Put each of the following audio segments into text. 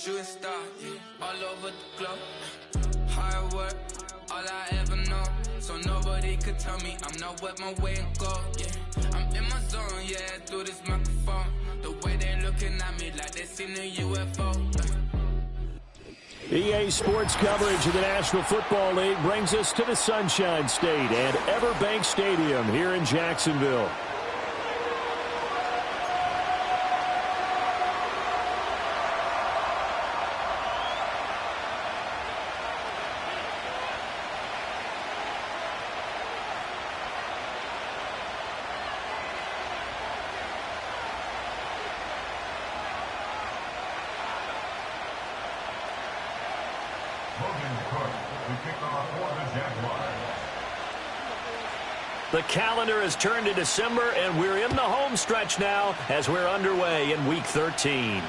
shooting star, yeah, all over the globe. Hard work, all I ever know. So nobody could tell me I'm not wet my way and go, yeah. I'm in my zone, yeah, through this microphone. The way they looking at me like they seen a UFO. EA Sports coverage of the National Football League brings us to the Sunshine State and Everbank Stadium here in Jacksonville. The calendar has turned to December, and we're in the home stretch now as we're underway in Week 13.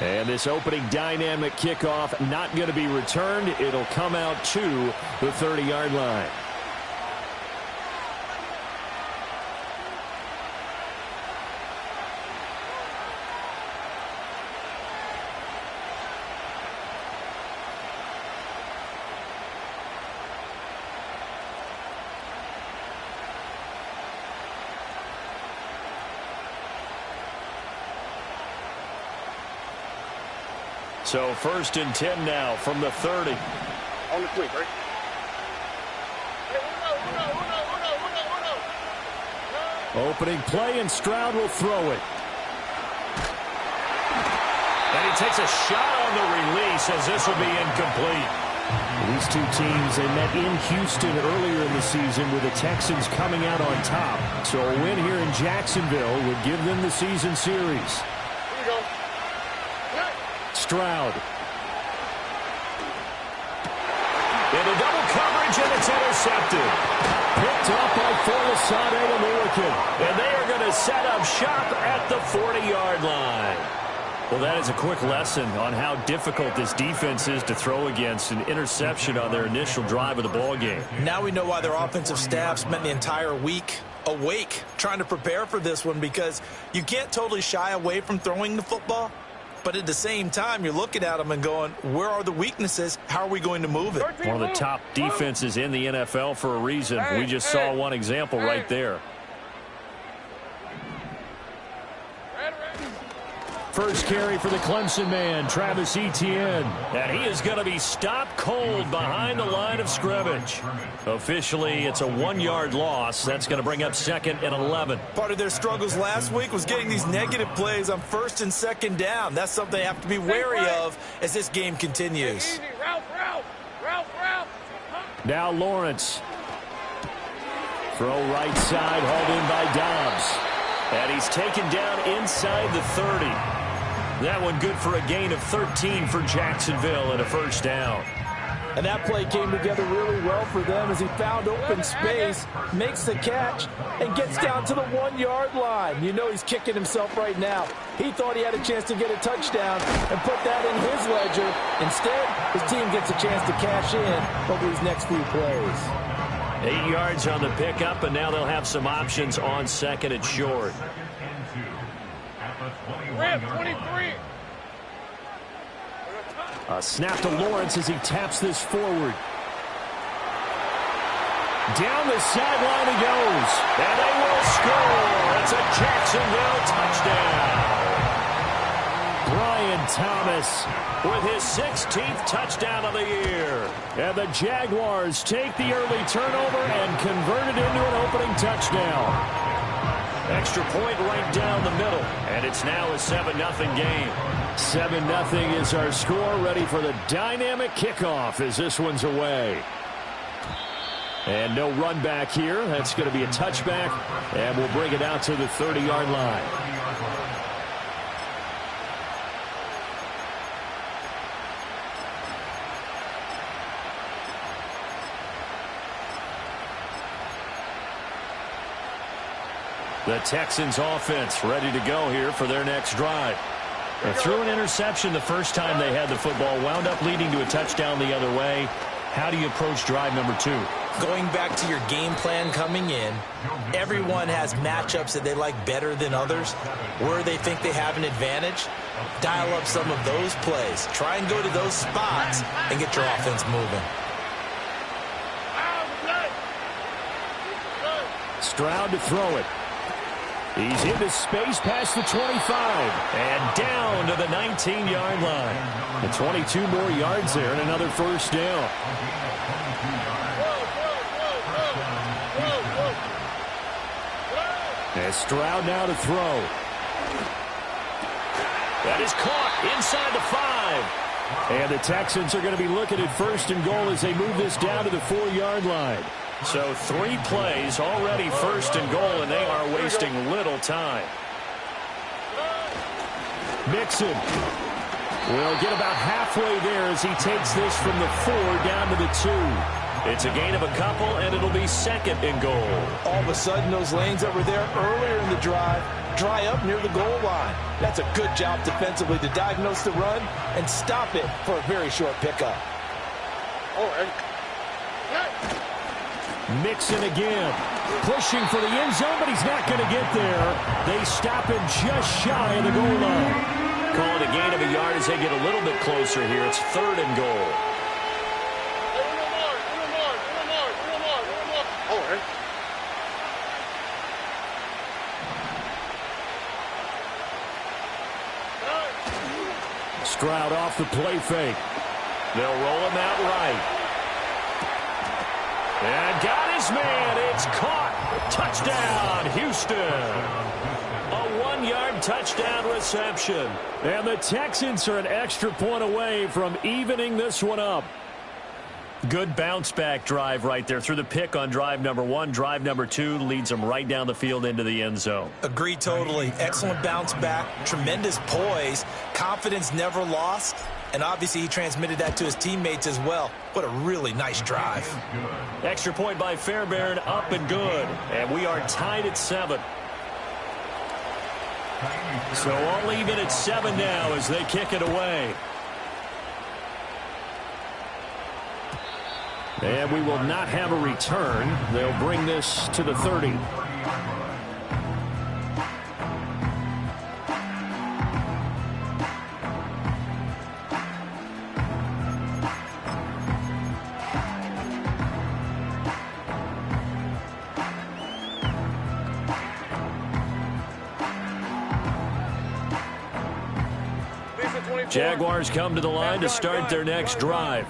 And this opening dynamic kickoff not going to be returned. It'll come out to the 30-yard line. So 1st and 10 now from the 30. On the quick, right? Opening play, and Stroud will throw it. And he takes a shot on the release as this will be incomplete. These two teams, they met in Houston earlier in the season with the Texans coming out on top. So a win here in Jacksonville would give them the season series. Here you go. Stroud. Into double coverage, and it's intercepted. Picked up by Folasade American. And they are going to set up shop at the 40-yard line. Well, that is a quick lesson on how difficult this defense is to throw against an interception on their initial drive of the ballgame. Now we know why their offensive staff spent the entire week awake trying to prepare for this one, because you can't totally shy away from throwing the football. But at the same time, you're looking at them and going, where are the weaknesses? How are we going to move it? One of the top defenses in the NFL for a reason. We just saw one example right there. First carry for the Clemson man, Travis Etienne. And he is going to be stopped cold behind the line of scrimmage. Officially, it's a 1-yard loss. That's going to bring up 2nd and 11. Part of their struggles last week was getting these negative plays on 1st and 2nd down. That's something they have to be wary of as this game continues. Now Lawrence. Throw right side, hauled in by Dobbs. And he's taken down inside the 30. That one good for a gain of 13 for Jacksonville and a first down. And that play came together really well for them as he found open space, makes the catch, and gets down to the 1-yard line. You know he's kicking himself right now. He thought he had a chance to get a touchdown and put that in his ledger. Instead, his team gets a chance to cash in over these next few plays. 8 yards on the pickup, and now they'll have some options on 2nd and short. Red 23. A snap to Lawrence as he taps this forward. Down the sideline he goes. And they will score. It's a Jacksonville touchdown. Brian Thomas with his 16th touchdown of the year. And the Jaguars take the early turnover and convert it into an opening touchdown. Extra point right down the middle. And it's now a 7-0 game. 7-0 is our score. Ready for the dynamic kickoff as this one's away. And no run back here. That's going to be a touchback. And we'll bring it out to the 30-yard line. The Texans offense ready to go here for their next drive. They threw an interception the first time they had the football, wound up leading to a touchdown the other way. How do you approach drive number 2? Going back to your game plan coming in, everyone has matchups that they like better than others, where they think they have an advantage. Dial up some of those plays. Try and go to those spots and get your offense moving. Stroud to throw it. He's into space past the 25. And down to the 19-yard line. And 22 more yards there and another first down. And Stroud now to throw. That is caught inside the 5. And the Texans are going to be looking at first and goal as they move this down to the 4-yard line. So 3 plays already first and goal, and they are wasting little time. Mixon will get about halfway there as he takes this from the 4 down to the 2. It's a gain of a couple, and it'll be second and goal. All of a sudden, those lanes that were there earlier in the drive dry up near the goal line. That's a good job defensively to diagnose the run and stop it for a very short pickup. Mixon again, pushing for the end zone, but he's not going to get there. They stop him just shy of the goal line. Call it a gain of a yard as they get a little bit closer here. It's third and goal. Stroud off the play fake. They'll roll him out right. And got his man. It's caught. Touchdown, Houston. A 1-yard touchdown reception. And the Texans are an extra point away from evening this one up. Good bounce-back drive right there through the pick on drive number 1. Drive number 2 leads them right down the field into the end zone. Agree totally. Excellent bounce back. Tremendous poise. Confidence never lost. And obviously he transmitted that to his teammates as well. What a really nice drive. Extra point by Fairbairn, up and good. And we are tied at 7. So all even at 7 now as they kick it away. And we will not have a return. They'll bring this to the 30. Jaguars come to the line to start their next drive.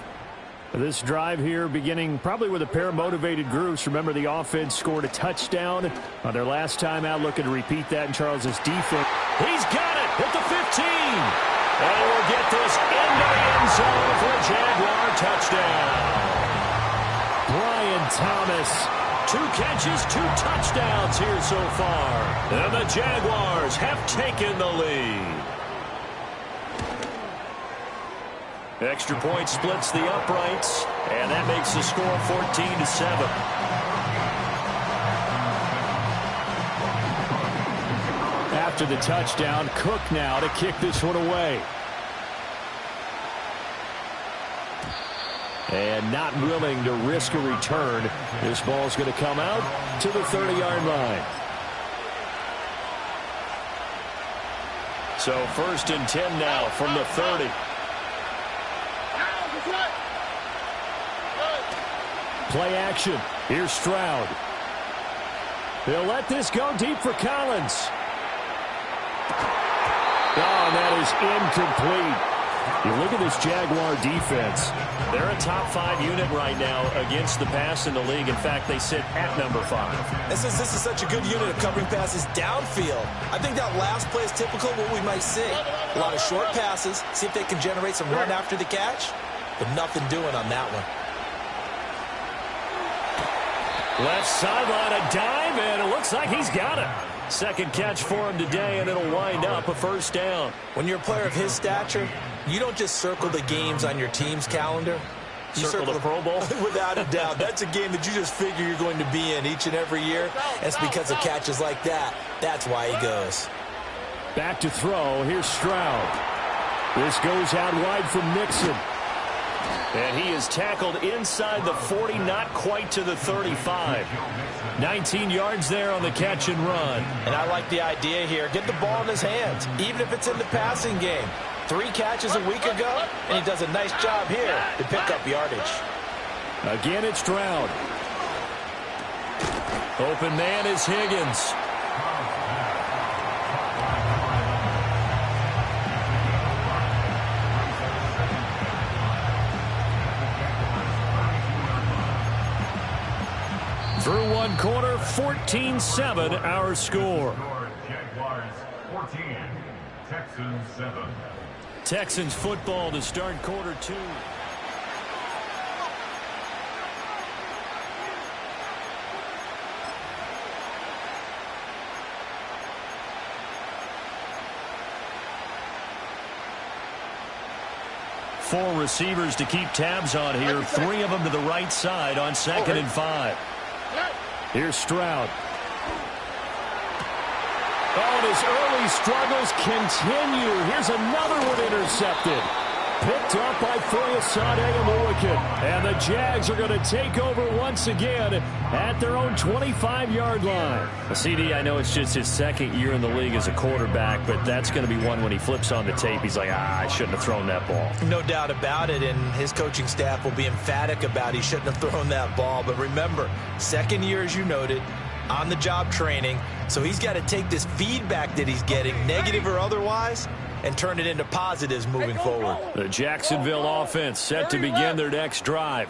This drive here beginning probably with a pair of motivated groups. Remember, the offense scored a touchdown on their last time out, looking to repeat that in Charles's defense. He's got it at the 15. And we'll get this into the end zone for a Jaguar touchdown. Brian Thomas. 2 catches, 2 touchdowns here so far. And the Jaguars have taken the lead. Extra point splits the uprights, and that makes the score 14-7. After the touchdown, Cook now to kick this one away. And not willing to risk a return. This ball's going to come out to the 30-yard line. So 1st and 10 now from the 30. Play action. Here's Stroud. They'll let this go deep for Collins. Oh, and that is incomplete. You look at this Jaguar defense. They're a top 5 unit right now against the pass in the league. In fact, they sit at number 5. And since this is such a good unit of covering passes downfield, I think that last play is typical of what we might see. A lot of short passes, see if they can generate some run after the catch, but nothing doing on that one. Left sideline, a dive, and it looks like he's got it. Second catch for him today, and it'll wind up a first down. When you're a player of his stature, you don't just circle the games on your team's calendar. You circle the Pro Bowl? Without a doubt. That's a game that you just figure you're going to be in each and every year. And it's because of catches like that. That's why he goes. Back to throw. Here's Stroud. This goes out wide from Mixon. And he is tackled inside the 40, not quite to the 35. 19 yards there on the catch and run. And I like the idea here. Get the ball in his hands, even if it's in the passing game. 3 catches a week ago, and he does a nice job here to pick up yardage. Again, it's Stroud. Open man is Higgins. Through one quarter, 14-7 our score. Jaguars 14, Texans 7. Texans football to start quarter 2. Four receivers to keep tabs on here. 3 of them to the right side on 2nd and 5. Here's Stroud. Oh, and his early struggles continue. Here's another one intercepted. Picked up by Foyesade Oluokun. And the Jags are going to take over once again at their own 25-yard line. CD, I know it's just his 2nd year in the league as a quarterback, but that's going to be one when he flips on the tape. He's like, I shouldn't have thrown that ball. No doubt about it, and his coaching staff will be emphatic about he shouldn't have thrown that ball. But remember, 2nd year, as you noted, on-the-job training. So he's got to take this feedback that he's getting, negative or otherwise, and turn it into positives moving forward. The Jacksonville offense set to begin their next drive.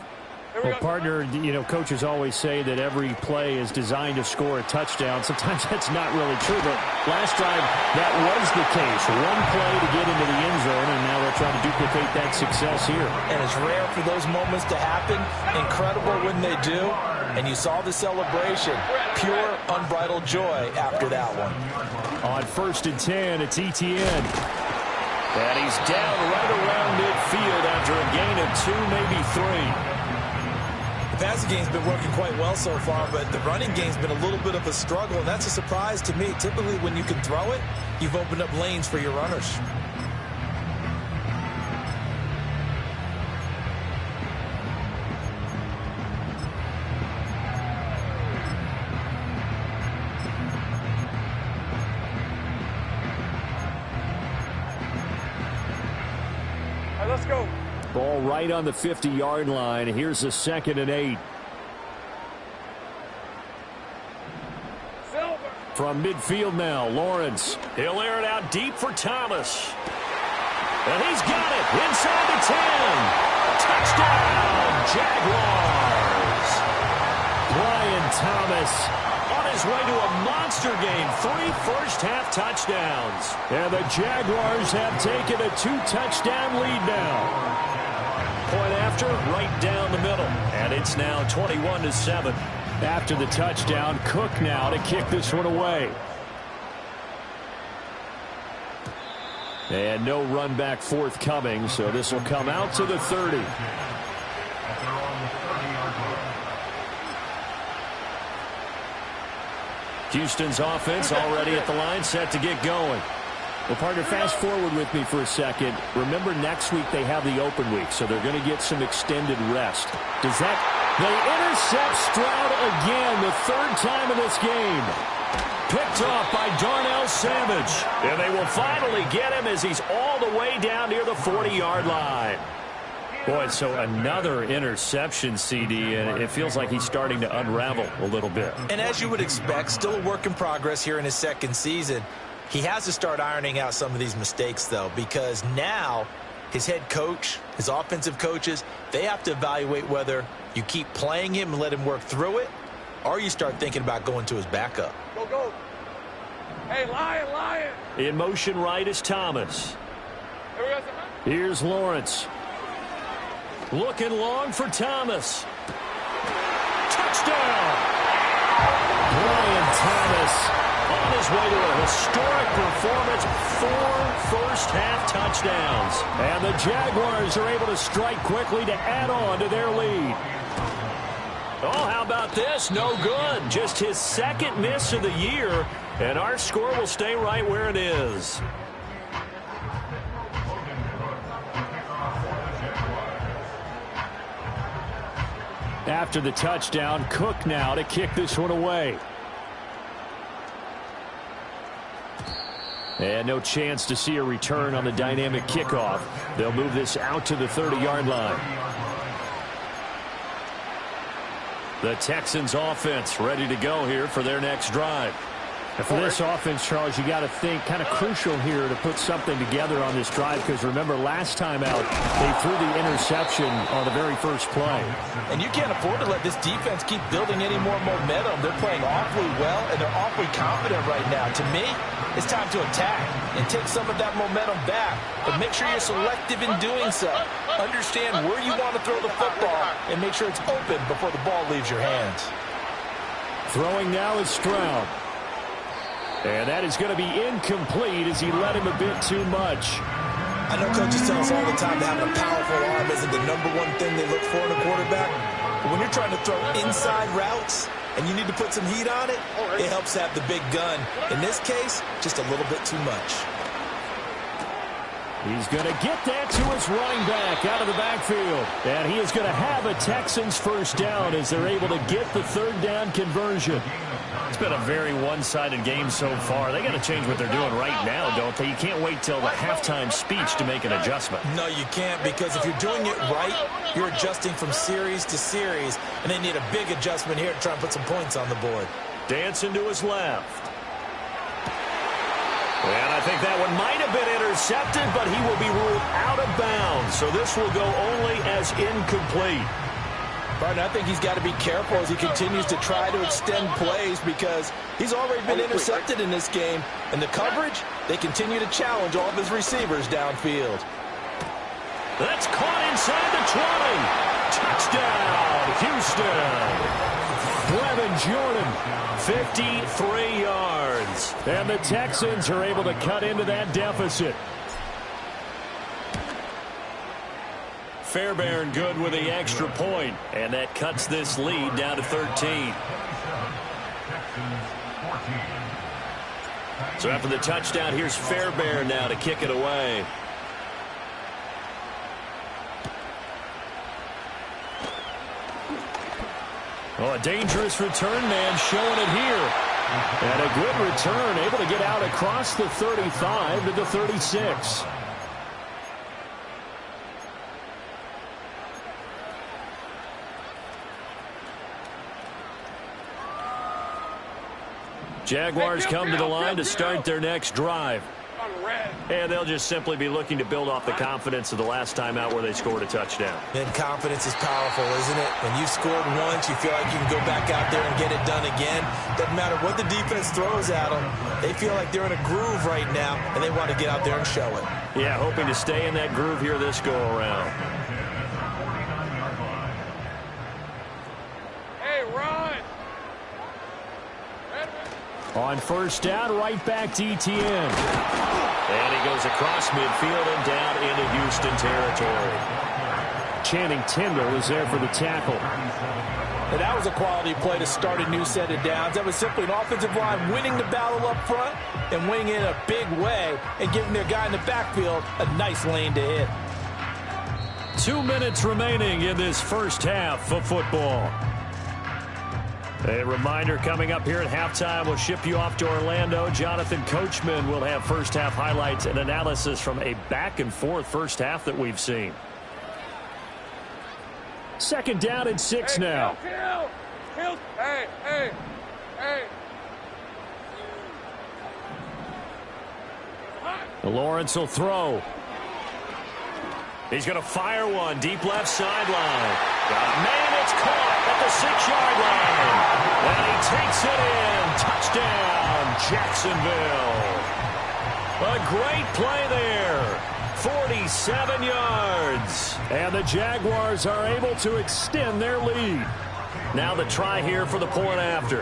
Well, partner, you know, coaches always say that every play is designed to score a touchdown. Sometimes that's not really true, but last drive that was the case. One play to get into the end zone, and now they're trying to duplicate that success here. And it's rare for those moments to happen. Incredible when they do. And you saw the celebration. Pure, unbridled joy after that one. On 1st and 10, it's Etienne. And he's down right around midfield after a gain of 2, maybe 3. The passing game's been working quite well so far, but the running game's been a little bit of a struggle, and that's a surprise to me. Typically, when you can throw it, you've opened up lanes for your runners. Let's go. Ball right on the 50-yard line. Here's a 2nd and 8. From midfield now, Lawrence. He'll air it out deep for Thomas. And he's got it inside the 10. Touchdown, Jaguars. Brian Thomas on his way to a monster game. 3 first-half touchdowns. And the Jaguars have taken a 2-touchdown lead now. Point after, right down the middle. And it's now 21-7. After the touchdown, Cook now to kick this one away. And no run back forthcoming, so this will come out to the 30. Houston's offense already at the line, set to get going. Well, partner, fast forward with me for a second. Remember, next week they have the open week, so they're going to get some extended rest. Does that... They intercept Stroud again, the 3rd time in this game. Picked off by Darnell Savage. And they will finally get him as he's all the way down near the 40-yard line. Boy, so another interception, CD, and it feels like he's starting to unravel a little bit. And as you would expect, still a work in progress here in his 2nd season. He has to start ironing out some of these mistakes, though, because now his head coach, his offensive coaches, they have to evaluate whether you keep playing him and let him work through it, or you start thinking about going to his backup. Go, go. Hey, Lion. In motion right is Thomas. Here we go, here's Lawrence. Looking long for Thomas. Touchdown! Brian Thomas on his way to a historic performance. 4 first-half touchdowns. And the Jaguars are able to strike quickly to add on to their lead. Oh, how about this? No good. Just his 2nd miss of the year, and our score will stay right where it is. After the touchdown, Cook now to kick this one away. And no chance to see a return on the dynamic kickoff. They'll move this out to the 30-yard line. The Texans offense ready to go here for their next drive. And for this offense, Charles, you got to think kind of crucial here to put something together on this drive, because remember last time out they threw the interception on the very first play. And you can't afford to let this defense keep building any more momentum. They're playing awfully well and they're awfully confident right now. To me, it's time to attack and take some of that momentum back, but make sure you're selective in doing so. Understand where you want to throw the football and make sure it's open before the ball leaves your hands. Throwing now is Stroud. And that is going to be incomplete as he led him a bit too much. I know coaches tell us all the time that having a powerful arm isn't the number one thing they look for in a quarterback. But when you're trying to throw inside routes and you need to put some heat on it, it helps have the big gun. In this case, just a little bit too much. He's going to get that to his running back out of the backfield. And he is going to have a Texans first down as they're able to get the third down conversion. It's been a very one-sided game so far. They got to change what they're doing right now, don't they? You can't wait till the halftime speech to make an adjustment. No, you can't, because if you're doing it right, you're adjusting from series to series, and they need a big adjustment here to try and put some points on the board. Dancing to his left. And I think that one might have been intercepted, but he will be ruled out of bounds. So this will go only as incomplete. Barton, I think he's got to be careful as he continues to try to extend plays, because he's already been intercepted in this game. And the coverage, they continue to challenge all of his receivers downfield. That's caught inside the 20. Touchdown, Houston. Brevin Jordan, 53 yards. And the Texans are able to cut into that deficit. Fairbairn good with the extra point, and that cuts this lead down to 13. So after the touchdown, here's Fairbairn now to kick it away. Oh, a dangerous return man showing it here. And a good return, able to get out across the 35 to the 36. Jaguars come to the line to start their next drive. And they'll just simply be looking to build off the confidence of the last time out where they scored a touchdown. And confidence is powerful, isn't it? When you've scored once, you feel like you can go back out there and get it done again. Doesn't matter what the defense throws at them. They feel like they're in a groove right now, and they want to get out there and show it. Yeah, hoping to stay in that groove here this go-around. Hey, run! On first down, right back to Etienne. And he goes across midfield and down into Houston territory. Channing Tindall is there for the tackle. And that was a quality play to start a new set of downs. That was simply an offensive line winning the battle up front and winning it in a big way and giving their guy in the backfield a nice lane to hit. 2 minutes remaining in this first half of football. A reminder coming up here at halftime, we'll ship you off to Orlando. Jonathan Coachman will have first half highlights and analysis from a back and forth first half that we've seen. Second down and 6 now. Kill. Hey. Lawrence will throw. He's going to fire one deep left sideline. Man, it's caught at the 6-yard line. And he takes it in. Touchdown, Jacksonville. A great play there. 47 yards. And the Jaguars are able to extend their lead. Now the try here for the point after.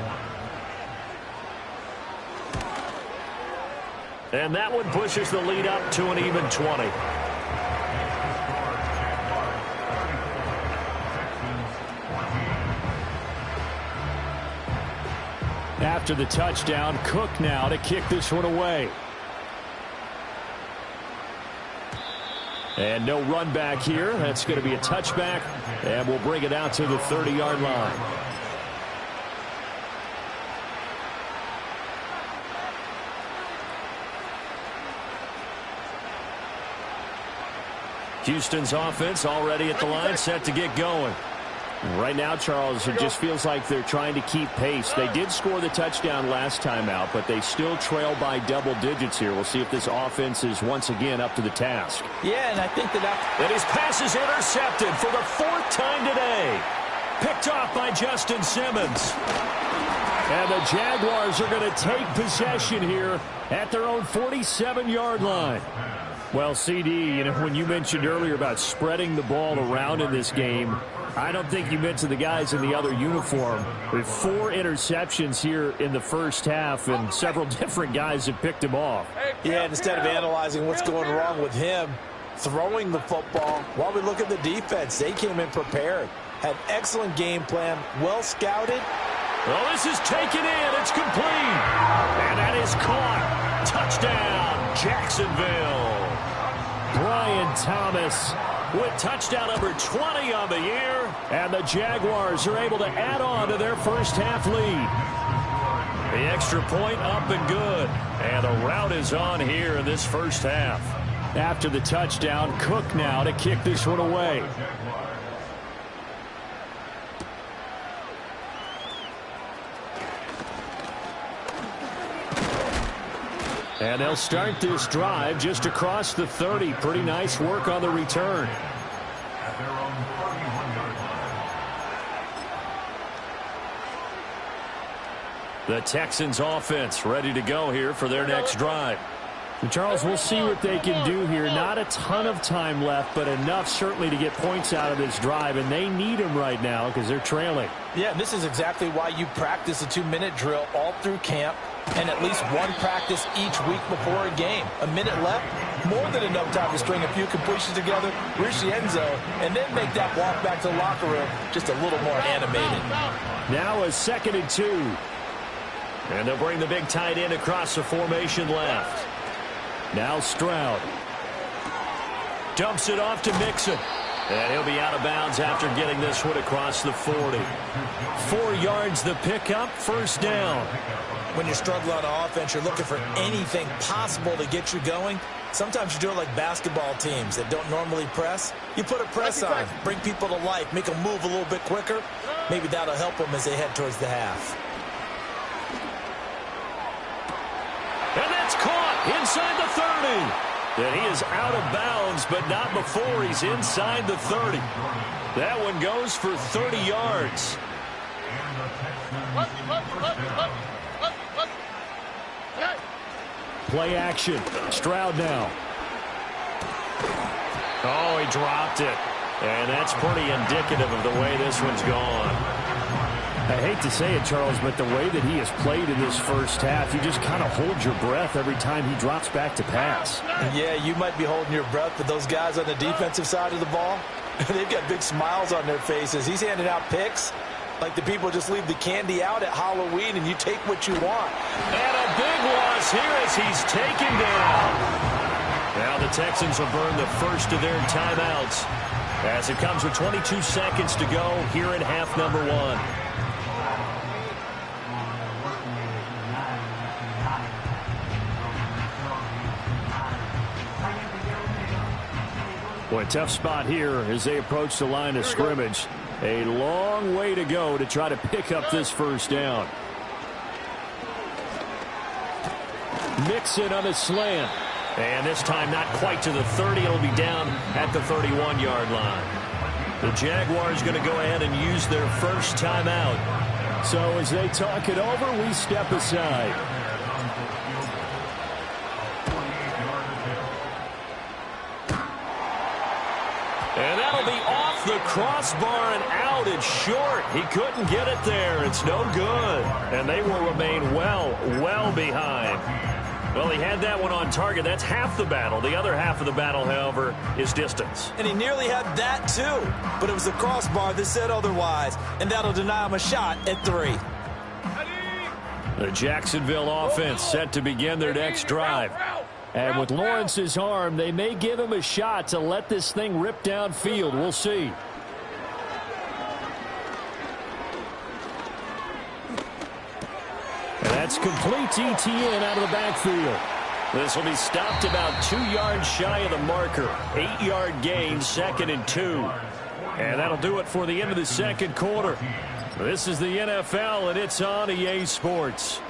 And that one pushes the lead up to an even 20. After the touchdown, Cook now to kick this one away. And no run back here. That's going to be a touchback, and we'll bring it out to the 30-yard line. Houston's offense already at the line, set to get going. Right now, Charles, it just feels like they're trying to keep pace. They did score the touchdown last time out, but they still trail by double digits here. We'll see if this offense is once again up to the task. Yeah, and I think that his pass is intercepted for the 4th time today. Picked off by Justin Simmons. And the Jaguars are going to take possession here at their own 47-yard line. Well, CD, you know, when you mentioned earlier about spreading the ball around in this game, I don't think you mentioned the guys in the other uniform. With 4 interceptions here in the first half, and several different guys have picked him off. Yeah, instead of analyzing what's going wrong with him, throwing the football, while we look at the defense, they came in prepared. Had excellent game plan, well scouted. Well, this is taken in. It's complete. And that is caught. Touchdown, Jacksonville. Brian Thomas with touchdown number 20 on the year. And the Jaguars are able to add on to their first half lead. The extra point up and good. And the route is on here in this first half. After the touchdown, Cook now to kick this one away. And they'll start this drive just across the 30. Pretty nice work on the return. The Texans offense ready to go here for their next drive. And Charles, we'll see what they can do here. Not a ton of time left, but enough certainly to get points out of this drive, and they need them right now because they're trailing. Yeah, this is exactly why you practice a 2-minute drill all through camp and at least one practice each week before a game. A minute left, more than enough time to string a few completions together, reach the end zone, and then make that walk back to the locker room just a little more animated. Now a 2nd and 2. And they'll bring the big tight end across the formation left. Now Stroud. Dumps it off to Mixon. And he'll be out of bounds after getting this one across the 40. 4 yards the pickup, first down. When you struggle on offense, you're looking for anything possible to get you going. Sometimes you do it like basketball teams that don't normally press. You put a press on, bring people to life, make them move a little bit quicker. Maybe that'll help them as they head towards the half. And that's caught inside the 30. And he is out of bounds, but not before he's inside the 30. That one goes for 30 yards. Play action. Stroud now. Oh, he dropped it. And that's pretty indicative of the way this one's gone. I hate to say it, Charles, but the way that he has played in this first half, you just kind of hold your breath every time he drops back to pass. Yeah, you might be holding your breath, but those guys on the defensive side of the ball, they've got big smiles on their faces. He's handing out picks like the people just leave the candy out at Halloween and you take what you want. And a big loss here as he's taken down. Now the Texans will burn the first of their timeouts as it comes with 22 seconds to go here in half number 1. Boy, tough spot here as they approach the line of scrimmage. A long way to go to try to pick up this first down. Mixon on a slant. And this time not quite to the 30. It'll be down at the 31-yard line. The Jaguars going to go ahead and use their first timeout. So as they talk it over, we step aside. And that'll be off the crossbar and out. It's short. He couldn't get it there. It's no good. And they will remain well behind. Well, he had that one on target. That's half the battle. The other half of the battle, however, is distance. And he nearly had that, too. But it was the crossbar that said otherwise. And that'll deny him a shot at 3. The Jacksonville offense set to begin their next drive. And with Lawrence's arm, they may give him a shot to let this thing rip downfield. We'll see. And that's complete to Etienne out of the backfield. This will be stopped about 2 yards shy of the marker. 8-yard gain, 2nd and 2. And that'll do it for the end of the second quarter. This is the NFL, and it's on EA Sports.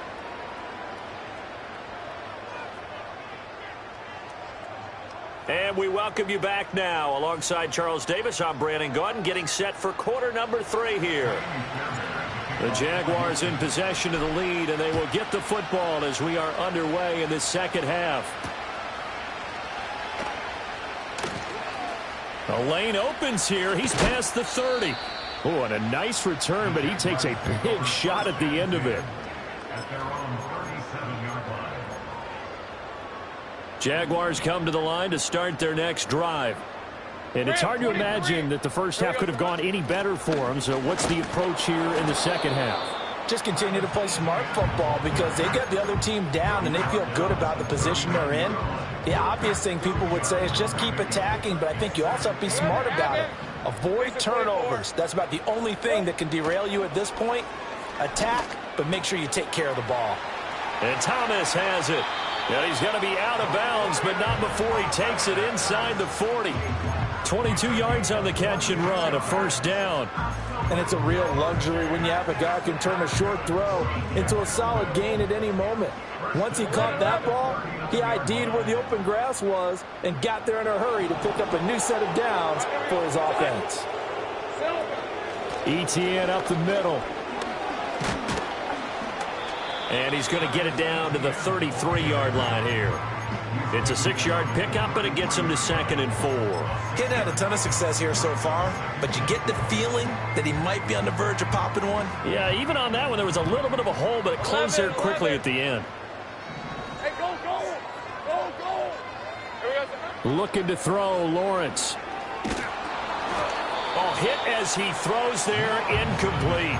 And we welcome you back now. Alongside Charles Davis, I'm Brandon Gaudin, getting set for quarter number 3 here. The Jaguars in possession of the lead, and they will get the football as we are underway in the second half. The lane opens here. He's past the 30. Oh, and a nice return, but he takes a big shot at the end of it. At their own 37-yard line. Jaguars come to the line to start their next drive. And it's hard to imagine that the first half could have gone any better for them. So what's the approach here in the second half? Just continue to play smart football because they got the other team down and they feel good about the position they're in. The obvious thing people would say is just keep attacking, but I think you also have to be smart about it. Avoid turnovers. That's about the only thing that can derail you at this point. Attack, but make sure you take care of the ball. And Thomas has it. And he's going to be out of bounds, but not before he takes it inside the 40. 22 yards on the catch and run, a first down. And it's a real luxury when you have a guy who can turn a short throw into a solid gain at any moment. Once he caught that ball, he ID'd where the open grass was and got there in a hurry to pick up a new set of downs for his offense. Etienne up the middle. And he's going to get it down to the 33-yard line here. It's a 6-yard pickup, and it gets him to 2nd and 4. He hadn't had a ton of success here so far, but you get the feeling that he might be on the verge of popping one. Yeah, even on that one, there was a little bit of a hole, but it closed there quickly at the end. Hey, go, go! Go, go! Looking to throw, Lawrence. Oh, hit as he throws there, incomplete.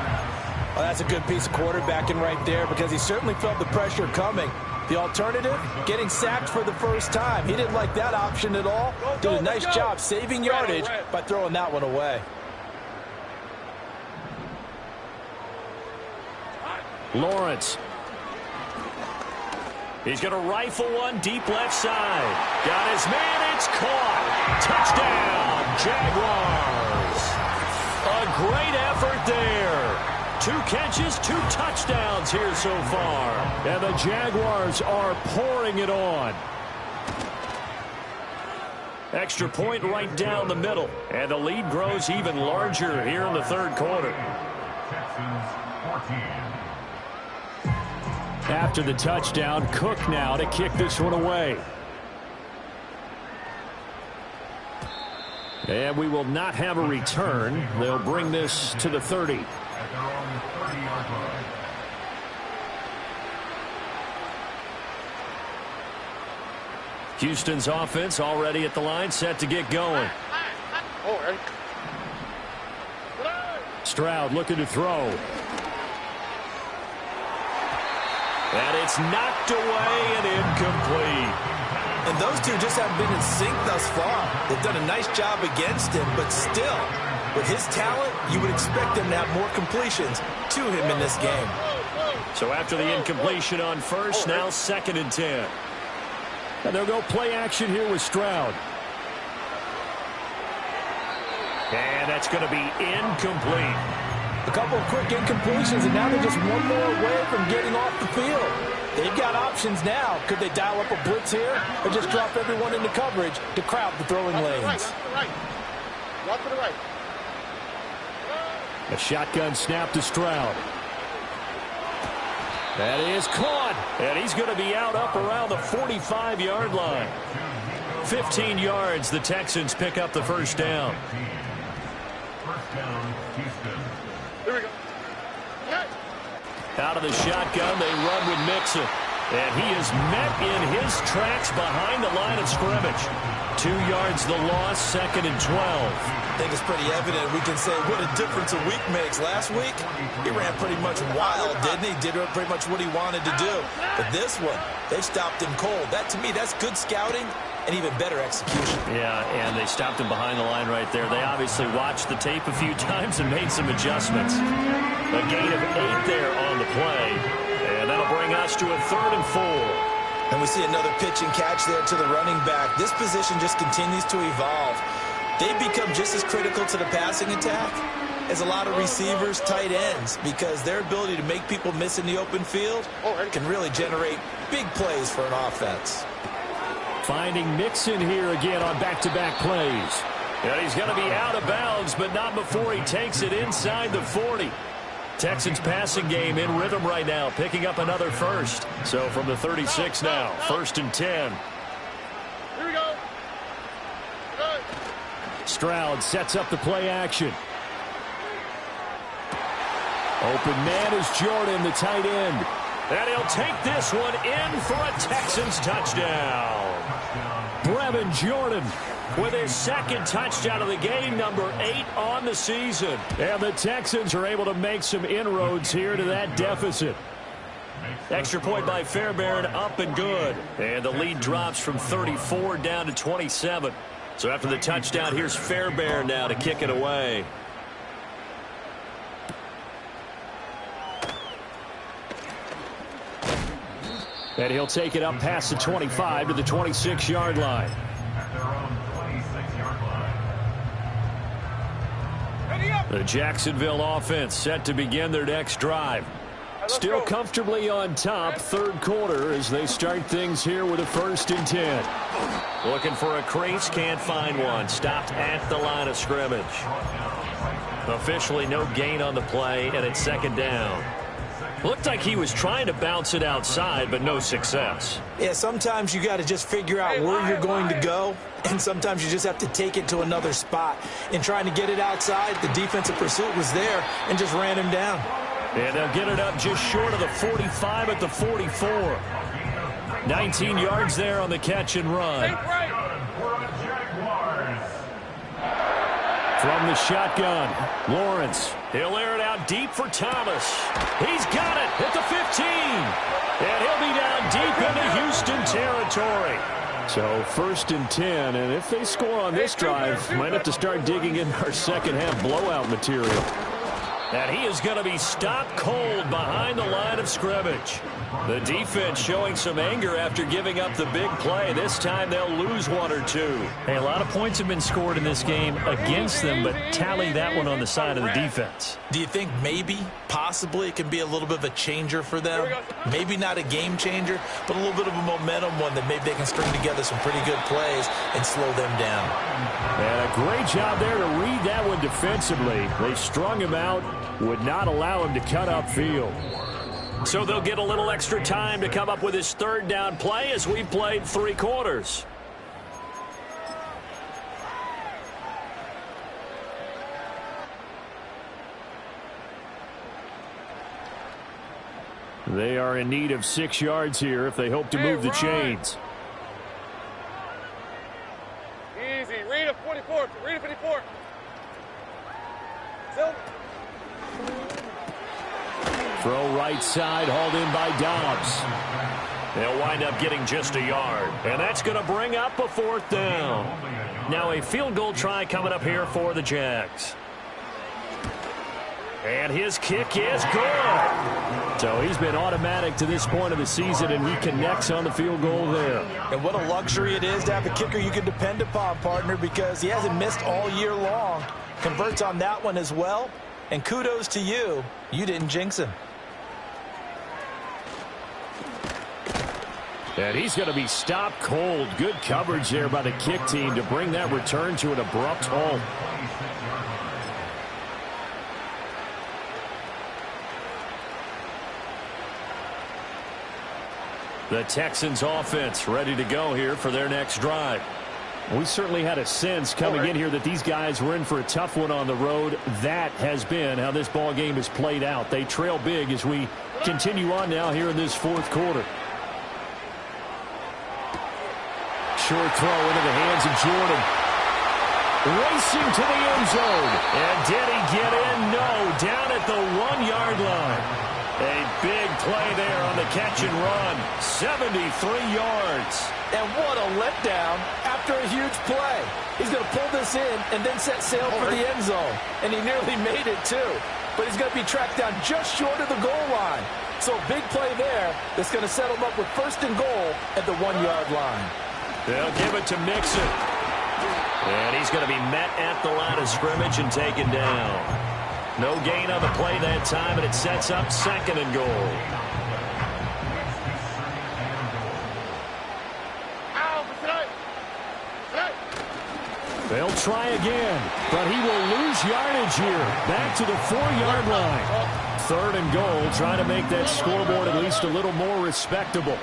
Well, that's a good piece of quarterbacking right there because he certainly felt the pressure coming. The alternative, getting sacked for the first time. He didn't like that option at all. Did a nice job saving yardage by throwing that one away. Lawrence. He's going to rifle one deep left side. Got his man. It's caught. Touchdown, Jaguars. A great effort there. 2 catches, 2 touchdowns here so far. And the Jaguars are pouring it on. Extra point right down the middle. And the lead grows even larger here in the third quarter. Texans 14. After the touchdown, Cook now to kick this one away. And we will not have a return. They'll bring this to the 30. At their own 30-yard line. Houston's offense already at the line, set to get going. Stroud looking to throw. And it's knocked away and incomplete. And those two just haven't been in sync thus far. They've done a nice job against him, but still, with his talent, you would expect him to have more completions to him in this game. So after the incompletion on first, now 2nd and 10. And they'll go play action here with Stroud. And that's going to be incomplete. A couple of quick incompletions, and now they're just one more away from getting off the field. They've got options now. Could they dial up a blitz here or just drop everyone into coverage to crowd the throwing lanes? Walk to the right. A shotgun snap to Stroud. That is caught. And he's going to be out up around the 45-yard line. 15 yards. The Texans pick up the first down. First down, Houston. Here we go. Out of the shotgun, they run with Mixon. And he is met in his tracks behind the line of scrimmage. 2 yards the loss, 2nd and 12. I think it's pretty evident. We can say what a difference a week makes. Last week, he ran pretty much wild, didn't he? Did pretty much what he wanted to do. But this one, they stopped him cold. That, to me, that's good scouting and even better execution. Yeah, and they stopped him behind the line right there. They obviously watched the tape a few times and made some adjustments. A gain of 8 there on the play. And that'll bring us to a 3rd and 4. And we see another pitch and catch there to the running back. This position just continues to evolve. They become just as critical to the passing attack as a lot of receivers, tight ends, because their ability to make people miss in the open field can really generate big plays for an offense. Finding Mixon here again on back-to-back plays. And he's going to be out of bounds, but not before he takes it inside the 40. Texans passing game in rhythm right now, picking up another first. So from the 36 now, 1st and 10. Here we go. Good. Stroud sets up the play action. Open man is Jordan, the tight end. And he'll take this one in for a Texans touchdown. Brevin Jordan with his 2nd touchdown of the game, number 8 on the season. And the Texans are able to make some inroads here to that deficit. Extra point by Fairbairn, up and good. And the lead drops from 34 down to 27. So after the touchdown, here's Fairbairn now to kick it away. And he'll take it up past the 25 to the 26-yard line. At their own 26-yard line. The Jacksonville offense set to begin their next drive. Still comfortably on top, 3rd quarter as they start things here with a 1st and 10. Looking for a crease, can't find one. Stopped at the line of scrimmage. Officially no gain on the play, and it's 2nd down. Looked like he was trying to bounce it outside, but no success. Yeah, sometimes you got to just figure out where you're going to go, and sometimes you just have to take it to another spot. In trying to get it outside, the defensive pursuit was there and just ran him down. And they'll get it up just short of the 45 at the 44. 19 yards there on the catch and run. From the shotgun, Lawrence. He'll air it out deep for Thomas. He's got it at the 15. And he'll be down deep into Houston territory. So 1st and 10, and if they score on this drive, might have to start digging in our second-half blowout material. And he is going to be stopped cold behind the line of scrimmage. The defense showing some anger after giving up the big play. This time they'll lose 1 or 2. Hey, a lot of points have been scored in this game against them, but tally that one on the side of the defense. Do you think maybe, possibly, it can be a little bit of a changer for them? Maybe not a game changer, but a little bit of a momentum one that maybe they can string together some pretty good plays and slow them down. And a great job there to read that one defensively. They strung him out, would not allow him to cut upfield. So they'll get a little extra time to come up with his 3rd down play as we played 3 quarters. They are in need of 6 yards here if they hope to move the chains. Easy. Read a 44. Read a 54. Silver. Throw right side, hauled in by Dobbs. They'll wind up getting just a yard. And that's going to bring up a 4th down. Now a field goal try coming up here for the Jags. And his kick is good. So he's been automatic to this point of the season, and he connects on the field goal there. And what a luxury it is to have a kicker you can depend upon, partner, because he hasn't missed all year long. Converts on that one as well. And kudos to you. You didn't jinx him. And he's going to be stopped cold. Good coverage there by the kick team to bring that return to an abrupt halt. The Texans offense ready to go here for their next drive. We certainly had a sense coming in here that these guys were in for a tough one on the road. That has been how this ball game has played out. They trail big as we continue on now here in this 4th quarter. short throw into the hands of Jordan. Racing to the end zone. And did he get in? No. Down at the 1-yard line. A big play there on the catch and run. 73 yards. And what a letdown after a huge play. He's going to pull this in and then set sail for the end zone. And he nearly made it, too. But he's going to be tracked down just short of the goal line. So big play there that's going to set him up with first and goal at the 1-yard line. They'll give it to Mixon. And he's going to be met at the line of scrimmage and taken down. No gain on the play that time, and it sets up second and goal. They'll try again, but he will lose yardage here. Back to the 4-yard line. Third and goal, trying to make that scoreboard at least a little more respectable.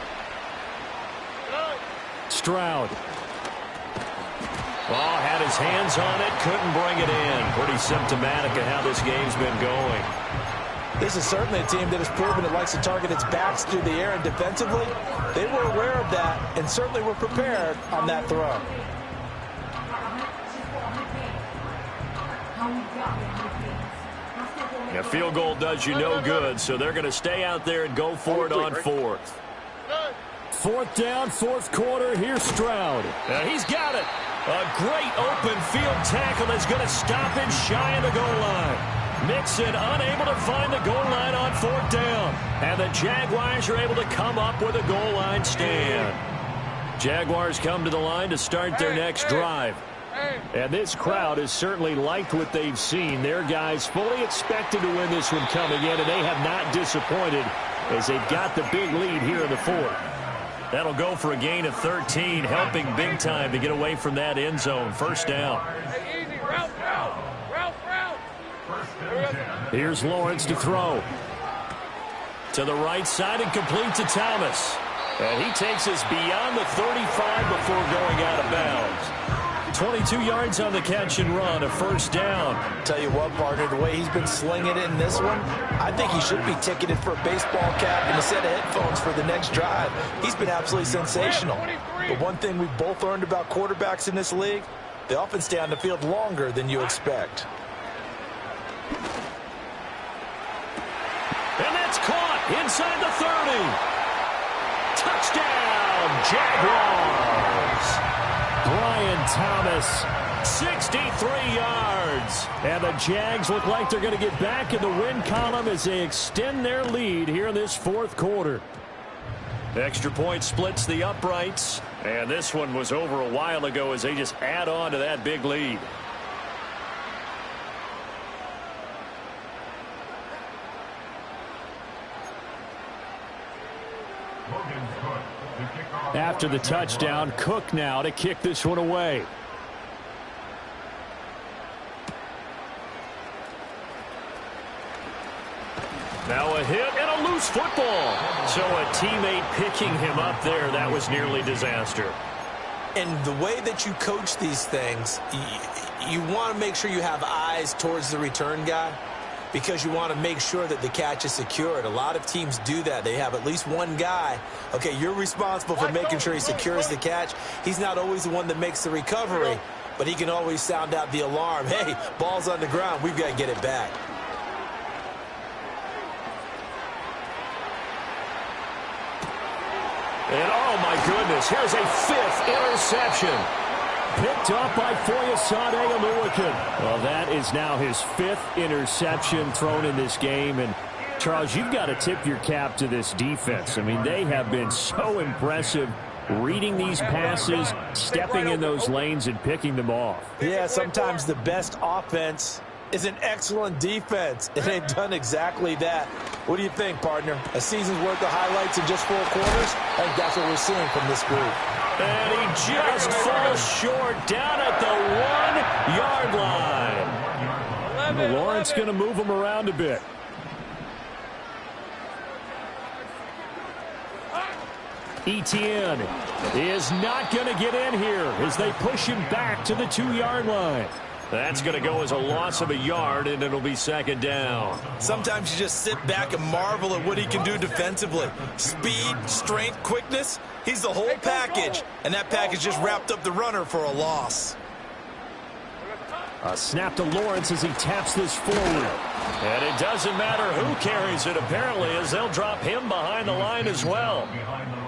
Stroud. Oh, had his hands on it, couldn't bring it in. Pretty symptomatic of how this game's been going. This is certainly a team that has proven it likes to target its backs through the air, and defensively, they were aware of that and certainly were prepared on that throw. A field goal does you no good, so they're going to stay out there and go for it on fourth. Fourth down, fourth quarter. Here's Stroud. He's got it. A great open field tackle that's going to stop him shy of the goal line. Mixon unable to find the goal line on fourth down. And the Jaguars are able to come up with a goal line stand. Jaguars come to the line to start their next drive. And this crowd has certainly liked what they've seen. Their guys fully expected to win this one coming in, and they have not disappointed as they've got the big lead here in the fourth. That'll go for a gain of 13, helping big time to get away from that end zone. First down. Here's Lawrence to throw. To the right side and complete to Thomas. And he takes us beyond the 35 before going out of bounds. 22 yards on the catch and run, a first down. Tell you what, partner, the way he's been slinging it in this one, I think he should be ticketed for a baseball cap and a set of headphones for the next drive. He's been absolutely sensational. But one thing we've both learned about quarterbacks in this league, they often stay on the field longer than you expect. And that's caught inside the 30. Touchdown, Jaguars. Brian Thomas, 63 yards. And the Jags look like they're going to get back in the win column as they extend their lead here in this fourth quarter. Extra point splits the uprights. And this one was over a while ago as they just add on to that big lead. After the touchdown, Cook now to kick this one away. Now a hit and a loose football. So a teammate picking him up there, that was nearly disaster. And the way that you coach these things, you want to make sure you have eyes towards the return guy, because you want to make sure that the catch is secured. A lot of teams do that. They have at least one guy. Okay, you're responsible for making sure he secures the catch. He's not always the one that makes the recovery, but he can always sound out the alarm. Hey, ball's on the ground. We've got to get it back. And oh my goodness, here's a fifth interception. Picked up by Foyesade Oluokun. Well, that is now his fifth interception thrown in this game. And, Charles, you've got to tip your cap to this defense. I mean, they have been so impressive reading these passes, stepping in those lanes, and picking them off. Yeah, sometimes the best offense is an excellent defense, and they've done exactly that. What do you think, partner? A season's worth of highlights in just 4 quarters? I think that's what we're seeing from this group. And he just falls short down at the 1-yard line. Lawrence going to move him around a bit. Etienne is not going to get in here as they push him back to the 2-yard line. That's going to go as a loss of a yard, and it'll be second down. Sometimes you just sit back and marvel at what he can do defensively. Speed, strength, quickness, he's the whole package. And that package just wrapped up the runner for a loss. A snap to Lawrence as he taps this forward. And it doesn't matter who carries it, apparently, as they'll drop him behind the line as well.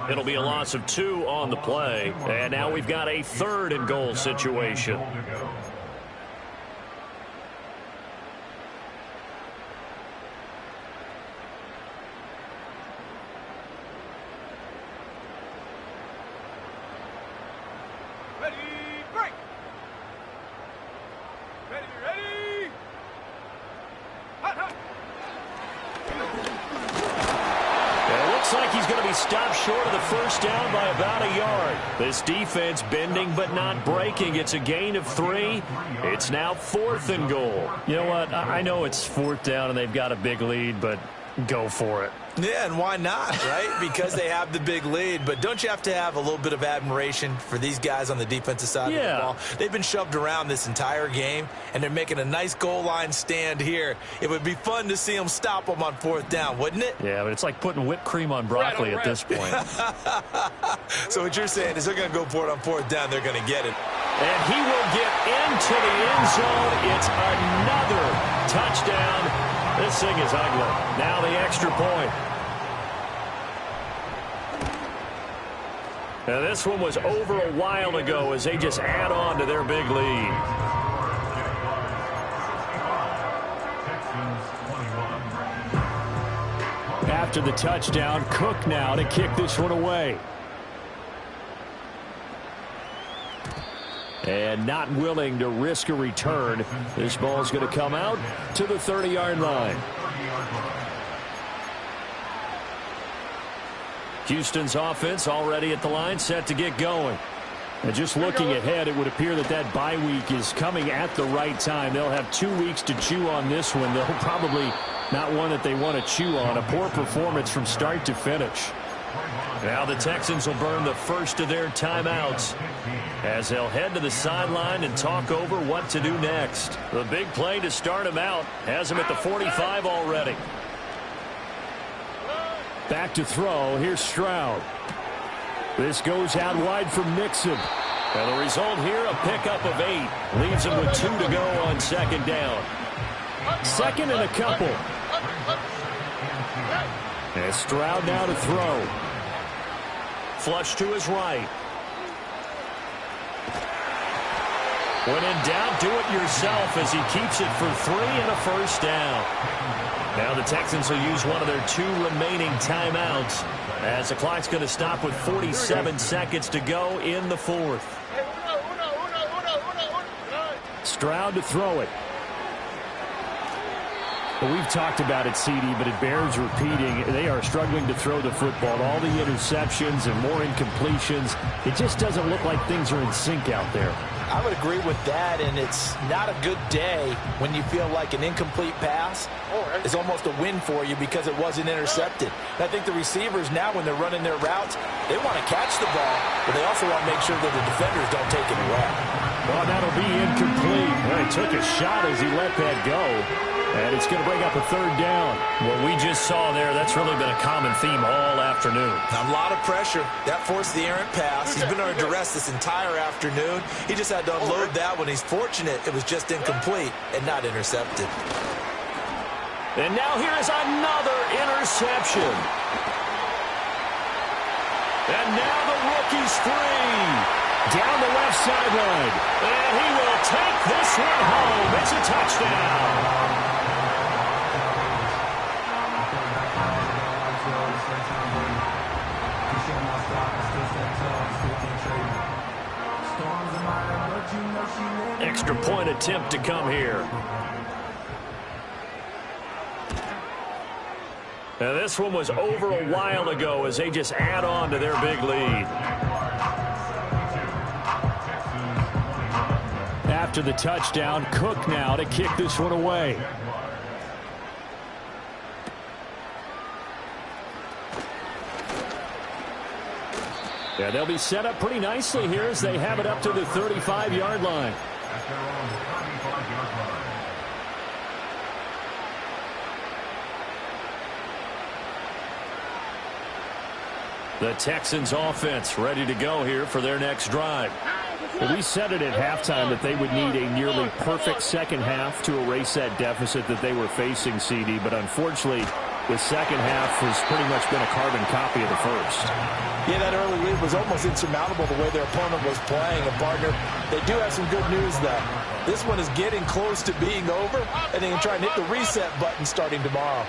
It'll be a loss of 2 on the play. And now we've got a 3rd and goal situation. Stopped short of the first down by about a yard. This defense bending but not breaking. It's a gain of 3. It's now 4th and goal. You know what? I know it's 4th down and they've got a big lead, but go for it. Yeah, and why not, right? Because they have the big lead. But don't you have to have a little bit of admiration for these guys on the defensive side of the ball? They've been shoved around this entire game, and they're making a nice goal line stand here. It would be fun to see them stop them on 4th down, wouldn't it? Yeah, but it's like putting whipped cream on broccoli at this point. So what you're saying is they're going to go for it on 4th down. They're going to get it. And he will get into the end zone. It's another touchdown. This thing is ugly. Now the extra point. Now this one was over a while ago as they just add on to their big lead. After the touchdown, Cook now to kick this one away. And not willing to risk a return. This ball's going to come out to the 30-yard line. Houston's offense already at the line, set to get going. And just looking ahead, it would appear that that bye week is coming at the right time. They'll have 2 weeks to chew on this one. They'll probably not one that they want to chew on. A poor performance from start to finish. Now the Texans will burn the first of their timeouts as they'll head to the sideline and talk over what to do next. The big play to start him out has him at the 45 already. Back to throw. Here's Stroud. This goes out wide from Mixon. And the result here, a pickup of 8. Leaves him with 2 to go on 2nd down. 2nd and a couple. And Stroud now to throw. Flush to his right. When in doubt, do it yourself as he keeps it for 3 and a first down. Now the Texans will use one of their 2 remaining timeouts as the clock's going to stop with 47 seconds to go in the 4th. Stroud to throw it. Well, we've talked about it, CD, but it bears repeating. They are struggling to throw the football. All the interceptions and more incompletions. It just doesn't look like things are in sync out there. I would agree with that, and it's not a good day when you feel like an incomplete pass is almost a win for you because it wasn't intercepted. And I think the receivers now, when they're running their routes, they want to catch the ball, but they also want to make sure that the defenders don't take it away. Well, that'll be incomplete. Well, he took a shot as he let that go. And it's going to bring up a 3rd down. What we just saw there, that's really been a common theme all afternoon. A lot of pressure. That forced the errant pass. He's been under duress this entire afternoon. He just had to unload that one. He's fortunate it was just incomplete and not intercepted. And now here is another interception. And now the rookie's free. Down the left sideline. And he will take this one home. It's a touchdown. Extra point attempt to come here. Now this one was over a while ago as they just add on to their big lead. After the touchdown, Cook now to kick this one away. Yeah, they'll be set up pretty nicely here as they have it up to the 35-yard line. The Texans offense ready to go here for their next drive. Well, we said it at halftime that they would need a nearly perfect second half to erase that deficit that they were facing, CD. But unfortunately, the second half has pretty much been a carbon copy of the first. Yeah, that early lead was almost insurmountable the way their opponent was playing. And, partner, they do have some good news, though. This one is getting close to being over, and they can try and hit the reset button starting tomorrow.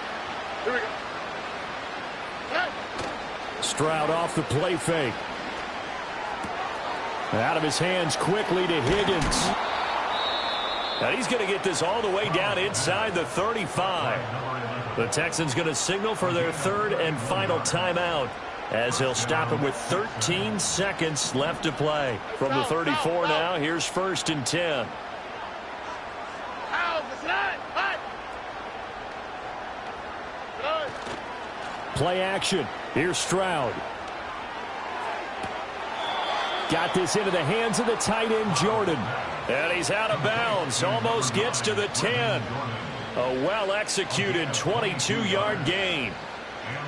Here we go. Stroud off the play fake. Out of his hands quickly to Higgins. And he's going to get this all the way down inside the 35. The Texans going to signal for their third and final timeout as he'll stop it with 13 seconds left to play. From the 34 now, here's 1st and 10. Play action. Here's Stroud. Got this into the hands of the tight end, Jordan. And he's out of bounds. Almost gets to the 10. A well-executed 22-yard gain.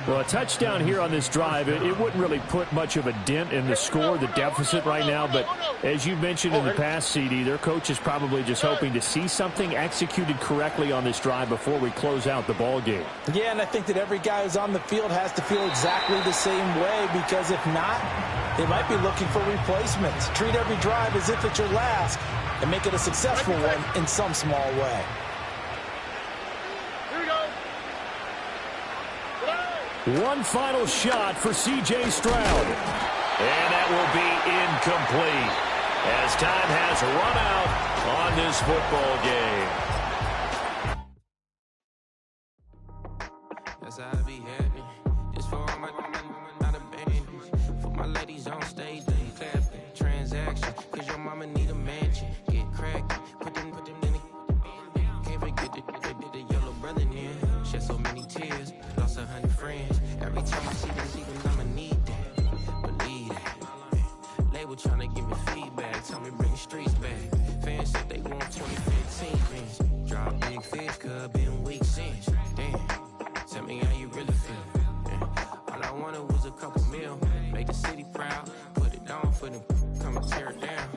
Well, a touchdown here on this drive, it wouldn't really put much of a dent in the score, the deficit right now. But as you mentioned in the past, CD, their coach is probably just hoping to see something executed correctly on this drive before we close out the ball game. Yeah, and I think that every guy who's on the field has to feel exactly the same way, because if not, they might be looking for replacements. Treat every drive as if it's your last and make it a successful one in some small way. One final shot for C.J. Stroud. And that will be incomplete as time has run out on this football game. That's how I be happening. This for all my not abandoned. For my ladies on stage, they clapping. Transaction, cause your mama need a mansion. Get cracking, put them in the... Can't forget that they did the yellow brother in. Shed so many tears, lost 100 friends. Every time I see them, I'ma need that. Believe that. Label tryna give me feedback, tell me bring streets back. Fans said they want 2015 rings. Drop big fish, cuz been weak since. Damn, tell me how you really feel. Yeah. All I wanted was a couple mil, make the city proud, put it on for them, come and tear it down.